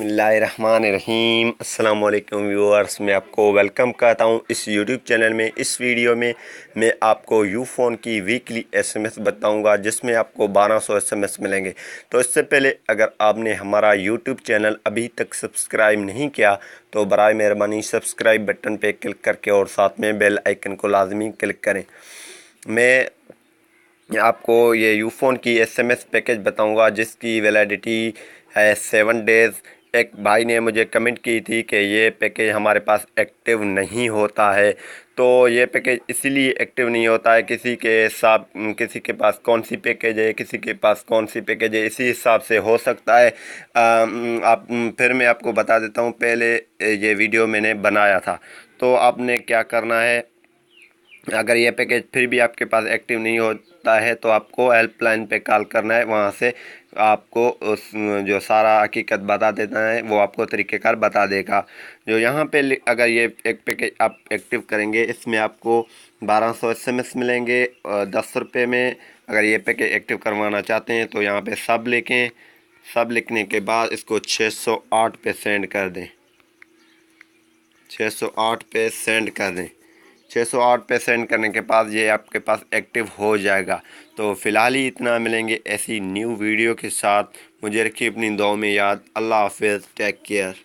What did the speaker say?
बिस्मिल्लाहिर्रहमानिर्रहीम। अस्सलाम वालेकुम व्यूअर्स, मैं आपको वेलकम करता हूं इस यूट्यूब चैनल में। इस वीडियो में मैं आपको यूफोन की वीकली एसएमएस बताऊंगा जिसमें आपको 1200 एसएमएस मिलेंगे। तो इससे पहले अगर आपने हमारा यूट्यूब चैनल अभी तक सब्सक्राइब नहीं किया तो बराए मेहरबानी सब्सक्राइब बटन पर क्लिक करके और साथ में बेल आइकन को लाजमी क्लिक करें। मैं आपको ये यूफोन की एसएमएस पैकेज बताऊंगा जिसकी वैलिडिटी है 7 डेज़। एक भाई ने मुझे कमेंट की थी कि ये पैकेज हमारे पास एक्टिव नहीं होता है, तो ये पैकेज इसीलिए एक्टिव नहीं होता है किसी के पास कौन सी पैकेज है, किसी के पास कौन सी पैकेज है, इसी हिसाब से हो सकता है। फिर मैं आपको बता देता हूँ। पहले ये वीडियो मैंने बनाया था, तो आपने क्या करना है, अगर ये पैकेज फिर भी आपके पास एक्टिव नहीं होता है तो आपको हेल्पलाइन पे कॉल करना है। वहाँ से आपको उस जो सारा हकीकत बता देता है वो आपको तरीक़ेकार बता देगा। जो यहाँ पे अगर ये एक पैकेज आप एक्टिव करेंगे इसमें आपको 1200 एसएमएस मिलेंगे 10 रुपये में। अगर ये पैकेज एक्टिव करवाना चाहते हैं तो यहाँ पे सब लिखें, सब लिखने के बाद इसको 608 पे सेंड कर दें, 608 पे सेंड कर दें। 608 पे सेंड करने के बाद ये आपके पास एक्टिव हो जाएगा। तो फ़िलहाल ही इतना, मिलेंगे ऐसी न्यू वीडियो के साथ। मुझे रखिए अपनी दुआओं में याद। अल्लाह हाफ़िज़, टेक केयर।